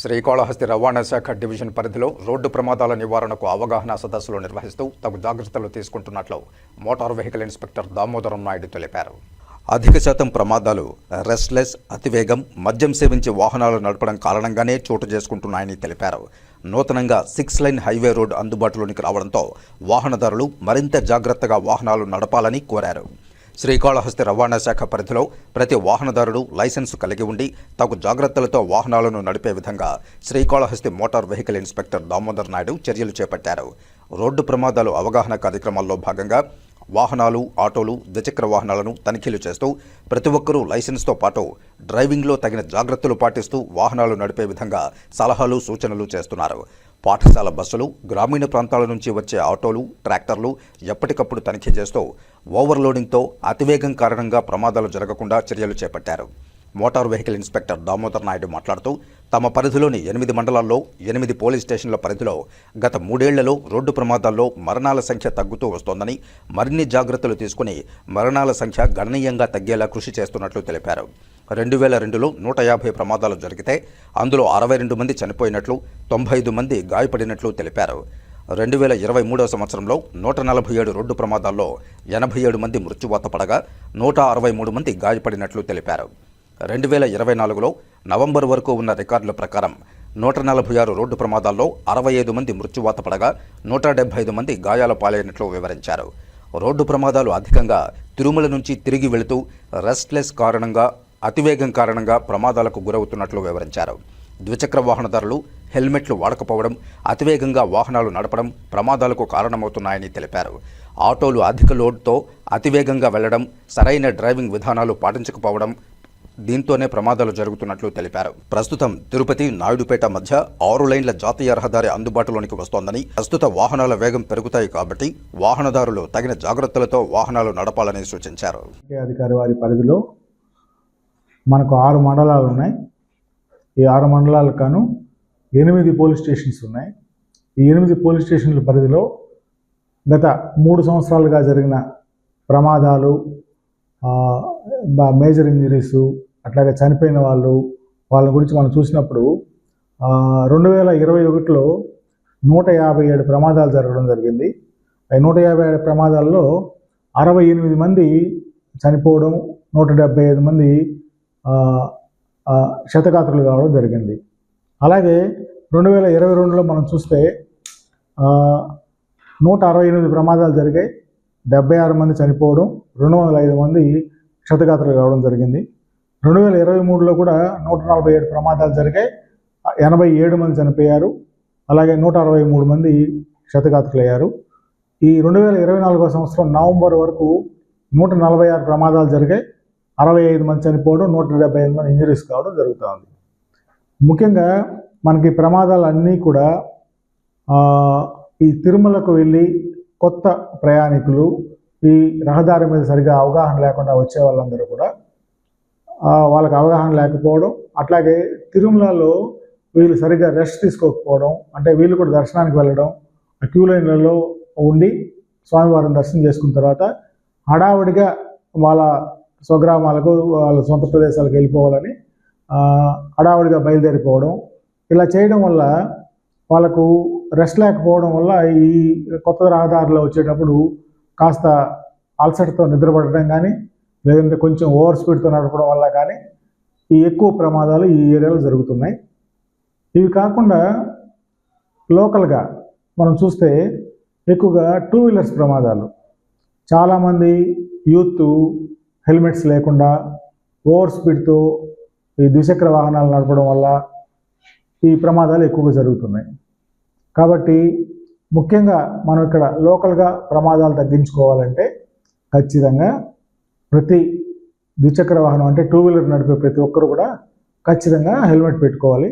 శ్రీకాళహస్తి రవాణా శాఖ డివిజన్ పరిధిలో రోడ్డు ప్రమాదాల నివారణకు అవగాహన సదస్సులు నిర్వహిస్తూ తగు జాగ్రత్తలు తీసుకుంటున్నట్లు motor vehicle inspector Damodaram Naidu తెలిపారు. అధిక శాతం ప్రమాదాలు రెస్ట్లెస్, అతివేగం, మద్యం సేవించి వాహనాలు నడపడం కారణంగానే చోటు చేసుకుంటున్నాయని తెలిపారు. నూతనంగా 6 లైన్ హైవే రోడ్ అందుబాటులోనికి రావడంతో వాహనదారులు మరింత జాగ్రత్తగా వాహనాలు నడపాలని కోరారు. శ్రీకాళహస్తి రవాణా శాఖ పరిధిలో ప్రతి వాహనదారుడు లైసెన్సు కలిగి ఉండి తగు జాగ్రత్తలతో వాహనాలను నడిపే విధంగా Srikalahasti motor vehicle inspector Damodar Naidu చర్యలు చేపట్టారు. రోడ్డు ప్రమాదాలు అవగాహన కార్యక్రమాల్లో భాగంగా వాహనాలు, ఆటోలు, ద్విచక్ర వాహనాలను తనిఖీలు చేస్తూ ప్రతి ఒక్కరూ లైసెన్స్తో పాటు డ్రైవింగ్లో తగిన జాగ్రత్తలు పాటిస్తూ వాహనాలు నడిపే విధంగా సలహాలు, సూచనలు చేస్తున్నారు. పాఠశాల బస్సులు, గ్రామీణ ప్రాంతాల నుంచి వచ్చే ఆటోలు, ట్రాక్టర్లు ఎప్పటికప్పుడు తనిఖీ చేస్తూ ఓవర్లోడింగ్తో అతివేగం కారణంగా ప్రమాదాలు జరగకుండా చర్యలు చేపట్టారు. Motor vehicle inspector Damodar Naidu మాట్లాడుతూ తమ పరిధిలోని 8 మండలాల్లో 8 పోలీస్ స్టేషన్ల పరిధిలో గత 3 ఏళ్లలో రోడ్డు ప్రమాదాల్లో మరణాల సంఖ్య తగ్గుతూ వస్తోందని, మరిన్ని జాగ్రత్తలు తీసుకుని మరణాల సంఖ్య గణనీయంగా తగ్గేలా కృషి చేస్తున్నట్లు తెలిపారు. 2002లో 150 ప్రమాదాలు జరిగితే అందులో 62 మంది చనిపోయినట్లు, 95 మంది గాయపడినట్లు తెలిపారు. 2023 సంవత్సరంలో 147 రోడ్డు ప్రమాదాల్లో 87 మంది మృత్యువాత పడగా 163 మంది గాయపడినట్లు తెలిపారు. 2024లో నవంబర్ వరకు ఉన్న రికార్డుల ప్రకారం 146 రోడ్డు ప్రమాదాల్లో 65 మంది మృత్యువాత పడగా 175 మంది గాయాల పాలైనట్లు వివరించారు. రోడ్డు ప్రమాదాలు అధికంగా తిరుమల నుంచి తిరిగి వెళుతూ రెస్ట్లెస్ కారణంగా, అతివేగం కారణంగా ప్రమాదాలకు గురవుతున్నట్లు వివరించారు. ద్విచక్ర వాహనదారులు హెల్మెట్లు వాడకపోవడం, అతివేగంగా వాహనాలు నడపడం ప్రమాదాలకు కారణమవుతున్నాయని తెలిపారు. ఆటోలు అధిక లోడ్తో అతివేగంగా వెళ్లడం, సరైన డ్రైవింగ్ విధానాలు పాటించకపోవడం, దీంతోనే ప్రమాదాలు జరుగుతున్నట్లు తెలిపారు. ప్రస్తుతం తిరుపతి, నాయుడుపేట మధ్య 6 లైన్ల జాతీయ రహదారి అందుబాటులోనికి వస్తోందని, ప్రస్తుత వాహనాల వేగం పెరుగుతాయి కాబట్టి వాహనదారులు తగిన జాగ్రత్తలతో వాహనాలు నడపాలని సూచించారు. అధికారి వారి పరిధిలో మనకు 6 మండలాలు ఉన్నాయి. ఈ 6 మండలాలకు గాను 8 పోలీస్ స్టేషన్స్ ఉన్నాయి. ఈ 8 పోలీస్ స్టేషన్ల పరిధిలో గత 3 సంవత్సరాలుగా జరిగిన ప్రమాదాలు, మేజర్ ఇంజరీసు, అట్లాగే చనిపోయిన వాళ్ళ గురించి మనం చూసినప్పుడు 2021లో 157 ప్రమాదాలు జరగడం జరిగింది. 157 ప్రమాదాల్లో 68 మంది చనిపోవడం, 175 మంది క్షతగాత్రులు కావడం జరిగింది. అలాగే 2022లో మనం చూస్తే 168 ప్రమాదాలు జరిగాయి, 76 మంది చనిపోవడం, 205 మంది క్షతగాత్రులు కావడం జరిగింది. 2023లో కూడా 147 ప్రమాదాలు జరిగాయి, 87 మంది చనిపోయారు, అలాగే 163 మంది క్షతగాత్రులయ్యారు. ఈ 2024 సంవత్సరం నవంబర్ వరకు 146 ప్రమాదాలు జరిగాయి, 65 మంది చనిపోవడం, 175 మంది ఇంజరీస్ కావడం జరుగుతుంది. ముఖ్యంగా మనకి ప్రమాదాలన్నీ కూడా ఈ తిరుమలకు వెళ్ళి కొత్త ప్రయాణికులు, ఈ రహదారి మీద సరిగా అవగాహన లేకుండా వచ్చే వాళ్ళందరూ కూడా వాళ్ళకి అవగాహన లేకపోవడం, అట్లాగే తిరుమలలో వీళ్ళు సరిగా రెస్ట్ తీసుకోకపోవడం, అంటే వీళ్ళు కూడా దర్శనానికి వెళ్ళడం, క్యూ లైన్లలో ఉండి స్వామివారిని దర్శనం చేసుకున్న తర్వాత హడావుడిగా వాళ్ళ స్వగ్రామాలకు, వాళ్ళ సొంత ప్రదేశాలకు వెళ్ళిపోవాలని హడావుడిగా బయలుదేరిపోవడం, ఇలా చేయడం వల్ల వాళ్ళకు రెస్ట్ లేకపోవడం వల్ల ఈ కొత్త రహదారిలో వచ్చేటప్పుడు కాస్త అలసటతో నిద్రపడడం కానీ, లేదంటే కొంచెం ఓవర్ స్పీడ్తో నడపడం వల్ల కానీ ఈ ఎక్కువ ప్రమాదాలు ఈ ఏరియాలో జరుగుతున్నాయి. ఇవి కాకుండా లోకల్గా మనం చూస్తే ఎక్కువగా 2 వీలర్స్ ప్రమాదాలు, చాలామంది యూత్ హెల్మెట్స్ లేకుండా ఓవర్ స్పీడ్తో ఈ ద్విచక్ర వాహనాలు నడపడం వల్ల ఈ ప్రమాదాలు ఎక్కువగా జరుగుతున్నాయి. కాబట్టి ముఖ్యంగా మనం ఇక్కడ లోకల్గా ప్రమాదాలు తగ్గించుకోవాలంటే ఖచ్చితంగా ప్రతి ద్విచక్ర వాహనం, అంటే 2 వీలర్ నడిపే ప్రతి ఒక్కరు కూడా ఖచ్చితంగా హెల్మెట్ పెట్టుకోవాలి.